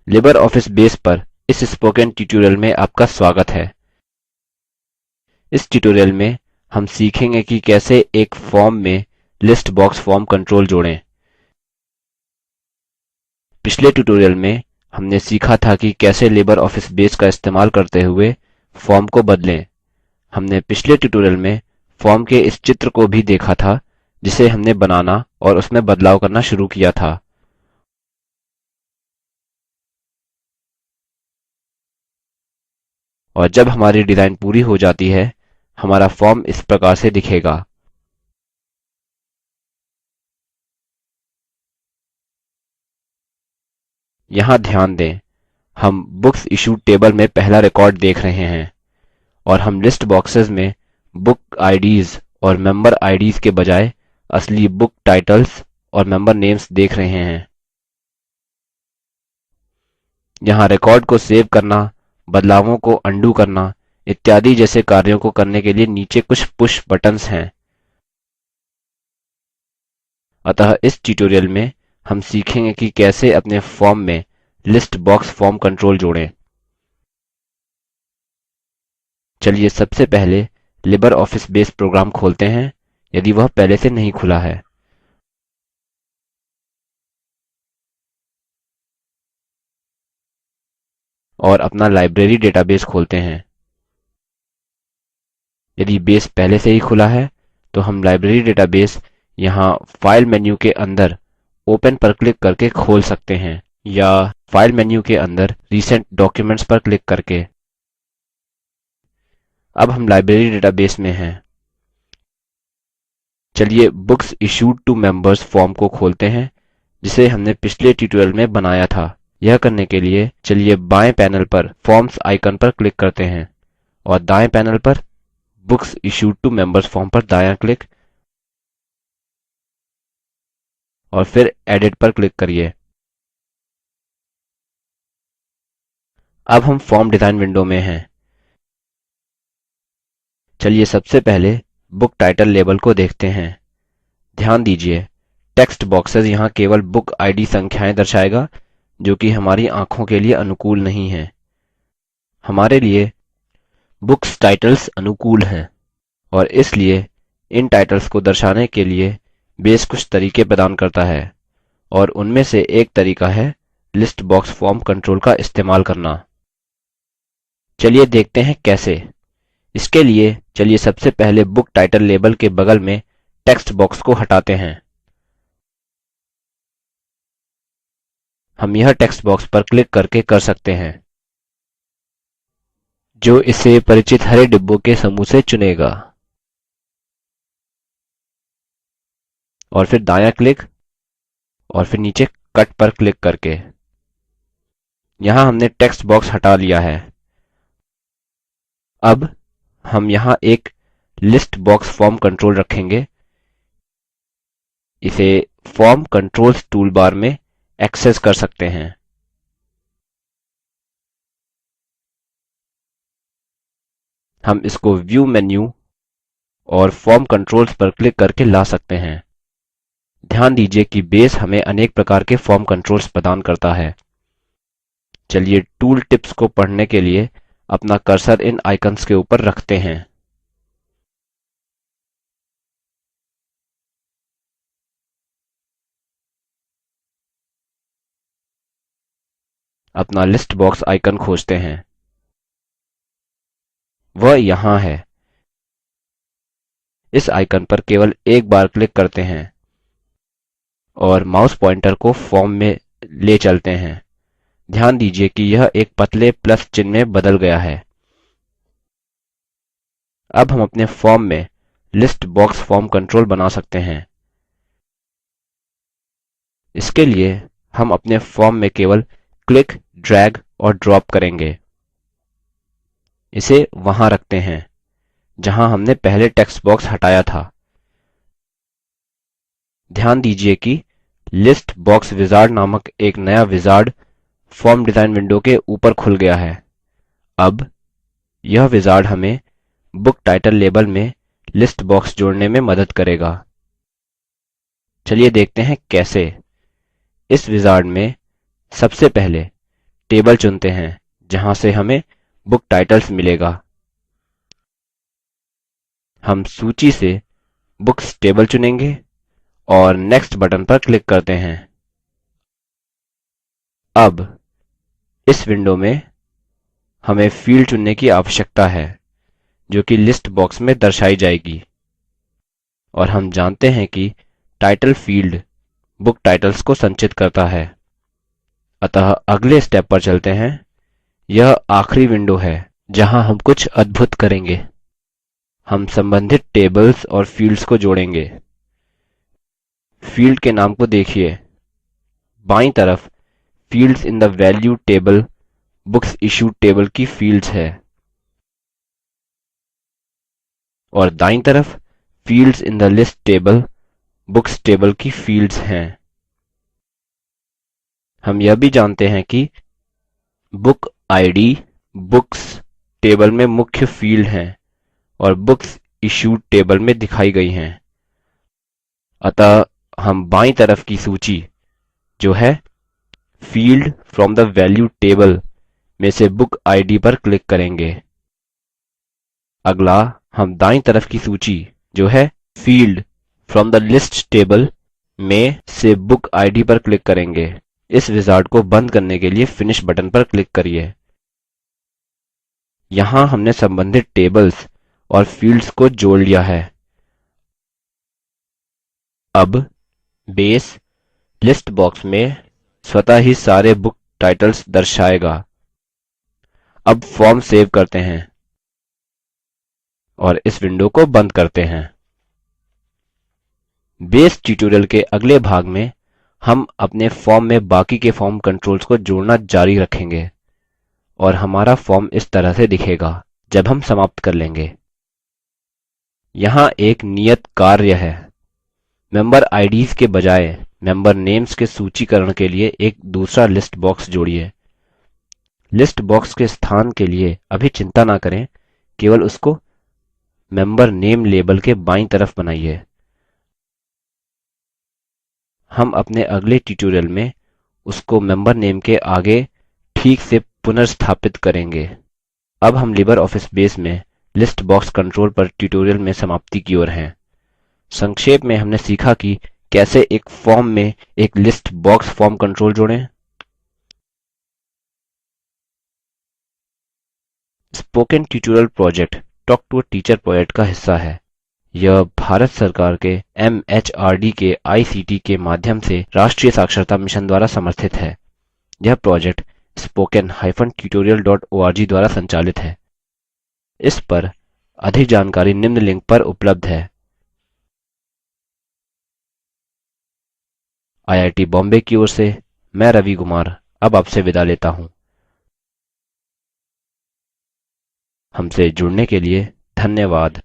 Libre office base पर इस spoken tutorial में आपका स्वागत है। इस ट्यूटोरियल में हम सीखेंगे कि कैसे एक फॉर्म में लिस्ट बॉक्स फॉर्म कंट्रोल जोड़ें। पिछले ट्यूटोरियल में हमने सीखा था कि कैसे लिबर ऑफिस बेस का इस्तेमाल करते हुए फॉर्म को बदलें। हमने पिछले ट्यूटोरियल में फॉर्म के इस चित्र को भी देखा था जिसे हमने बनाना और उसमें बदलाव करना शुरू किया था। और जब हमारी डिज़ाइन पूरी हो जाती है हमारा फॉर्म इस प्रकार से दिखेगा। यहाँ ध्यान दें, हम बुक्स इश्यूड टेबल में पहला रिकॉर्ड देख रहे हैं और हम लिस्ट बॉक्सेस में बुक आईडीज और मेंबर आईडीज के बजाय असली बुक टाइटल्स और मेंबर नेम्स देख रहे हैं। यहाँ रिकॉर्ड को सेव करना, बदलावों को अन्डू करना इत्यादि जैसे कार्यों को करने के लिए नीचे कुछ पुश बटन्स हैं। अतः इस ट्यूटोरियल में हम सीखेंगे कि कैसे अपने फॉर्म में लिस्ट बॉक्स फॉर्म कंट्रोल जोड़ें। चलिए सबसे पहले लिबर ऑफिस बेस प्रोग्राम खोलते हैं यदि वह पहले से नहीं खुला है। और अपना लाइब्रेरी डेटाबेस खोलते हैं। यदि बेस पहले से ही खुला है तो हम लाइब्रेरी डेटाबेस यहाँ फाइल मेन्यू के अंदर ओपन पर क्लिक करके खोल सकते हैं या फाइल मेन्यू के अंदर रिसेंट डॉक्यूमेंट्स पर क्लिक करके। अब हम लाइब्रेरी डेटाबेस में हैं। चलिए books issued to members form को खोलते हैं जिसे हमने पिछले ट्यूटोरियल में बनाया था। यह करने के लिए चलिए बाएं पैनल पर फॉर्म्स आइकन पर क्लिक करते हैं और दाएं पैनल पर books issued to members form पर दायां क्लिक और फिर एडिट पर क्लिक करिए। अब हम फॉर्म डिजाइन विंडो में हैं। चलिए सबसे पहले बुक टाइटल लेबल को देखते हैं। ध्यान दीजिए टेक्स्ट बॉक्सेस यहाँ केवल बुक आईडी संख्याएँ दर्शाएगा जो कि हमारी आँखों के लिए अनुकूल नहीं है। हमारे लिए बुक्स टाइटल्स अनुकूल हैं और इसलिए इन टाइटल्स को दर्शाने के लिए बेस कुछ तरीके प्रदान करता है और उनमें से एक तरीका है लिस्ट बॉक्स फॉर्म कंट्रोल का इस्तेमाल करना। चलिए देखते हैं कैसे। इसके लिए चलिए सबसे पहले बुक टाइटल लेबल के बगल में टेक्स्ट बॉक्स को हटाते हैं। हम यह टेक्स्ट बॉक्स पर क्लिक करके कर सकते हैं जो इसे परिचित हरे डिब्बों के समूह से चुनेगा और फिर दायां क्लिक और फिर नीचे कट पर क्लिक करके। यहाँ हमने टेक्स्ट बॉक्स हटा लिया है। अब हम यहाँ एक लिस्ट बॉक्स फॉर्म कंट्रोल रखेंगे। इसे फॉर्म कंट्रोल्स टूलबार में एक्सेस कर सकते हैं। हम इसको व्यू मेन्यू और फॉर्म कंट्रोल्स पर क्लिक करके ला सकते हैं। ध्यान दीजिए कि बेस हमें अनेक प्रकार के फॉर्म कंट्रोल्स प्रदान करता है। चलिए टूल टिप्स को पढ़ने के लिए अपना कर्सर इन आइकन्स के ऊपर रखते हैं। अपना लिस्ट बॉक्स आइकन खोजते हैं। वह यहाँ है। इस आइकन पर केवल एक बार क्लिक करते हैं और माउस पॉइंटर को फॉर्म में ले चलते हैं। ध्यान दीजिए कि यह एक पतले प्लस चिन्ह में बदल गया है। अब हम अपने फॉर्म में लिस्ट बॉक्स फॉर्म कंट्रोल बना सकते हैं। इसके लिए हम अपने फॉर्म में केवल क्लिक, ड्रैग और ड्रॉप करेंगे। इसे वहां रखते हैं जहां हमने पहले टेक्स्ट बॉक्स हटाया था। ध्यान दीजिए कि लिस्ट बॉक्स विजार्ड नामक एक नया विजार्ड फॉर्म डिजाइन विंडो के ऊपर खुल गया है। अब यह विजार्ड हमें बुक टाइटल लेबल में लिस्ट बॉक्स जोड़ने में मदद करेगा। चलिए देखते हैं कैसे। इस विजार्ड में सबसे पहले टेबल चुनते हैं जहाँ से हमें बुक टाइटल्स मिलेगा। हम सूची से बुक्स टेबल चुनेंगे और नेक्स्ट बटन पर क्लिक करते हैं। अब इस विंडो में हमें फील्ड चुनने की आवश्यकता है जो कि लिस्ट बॉक्स में दर्शाई जाएगी, और हम जानते हैं कि टाइटल फील्ड बुक टाइटल्स को संचित करता है। अतः अगले स्टेप पर चलते हैं। यह आखिरी विंडो है जहाँ हम कुछ अद्भुत करेंगे। हम संबंधित टेबल्स और फील्ड्स को जोड़ेंगे। फील्ड के नाम को देखिए, बाईं तरफ fields in the value table books issued table की फील्ड्स है और दाईं तरफ fields in the list table books table की फील्ड्स हैं। हम यह भी जानते हैं कि बुक आईडी बुक्स टेबल में मुख्य फील्ड हैं और बुक्स इश्यूड टेबल में दिखाई गई हैं। अतः हम बाईं तरफ की सूची जो है field from the value table में से बुक आईडी पर क्लिक करेंगे। अगला हम दाईं तरफ की सूची जो है field from the list table में से बुक आईडी पर क्लिक करेंगे। इस विजार्ड को बंद करने के लिए फिनिश बटन पर क्लिक करिए। यहाँ हमने संबंधित टेबल्स और फील्ड्स को जोड़ लिया है। अब बेस लिस्ट बॉक्स में स्वतः ही सारे बुक टाइटल्स दर्शाएगा। अब फॉर्म सेव करते हैं और इस विंडो को बंद करते हैं। बेस ट्यूटोरियल के अगले भाग में हम अपने फॉर्म में बाकी के फॉर्म कंट्रोल्स को जोड़ना जारी रखेंगे और हमारा फॉर्म इस तरह से दिखेगा जब हम समाप्त कर लेंगे। यहाँ एक नियत कार्य है। मेंबर आईडीज के बजाय मेंबर नेम्स के सूचीकरण के लिए एक दूसरा लिस्ट बॉक्स जोड़िए। लिस्ट बॉक्स के स्थान के लिए अभी चिंता न करें, केवल उसको मेंबर नेम लेबल के बाईं तरफ बनाइए। हम अपने अगले ट्यूटोरियल में उसको मेंबर नेम के आगे ठीक से पुनर्स्थापित करेंगे। अब हम लिबर ऑफिस बेस में लिस्ट बॉक्स कंट्रोल पर ट्यूटोरियल में समाप्ति की ओर हैं। संक्षेप में हमने सीखा कि कैसे एक फॉर्म में एक लिस्ट बॉक्स फॉर्म कंट्रोल जोड़ें। Spoken tutorial project talk to a teacher project का हिस्सा है। यह भारत सरकार के MHRD के ICT के माध्यम से राष्ट्रीय साक्षरता मिशन द्वारा समर्थित है। यह प्रोजेक्ट spoken-tutorial.org द्वारा संचालित है। इस पर अधिक जानकारी निम्न लिंक पर उपलब्ध है। IIT बॉम्बे की ओर से मैं रवि कुमार अब आपसे विदा लेता हूँ। हमसे जुड़ने के लिए धन्यवाद।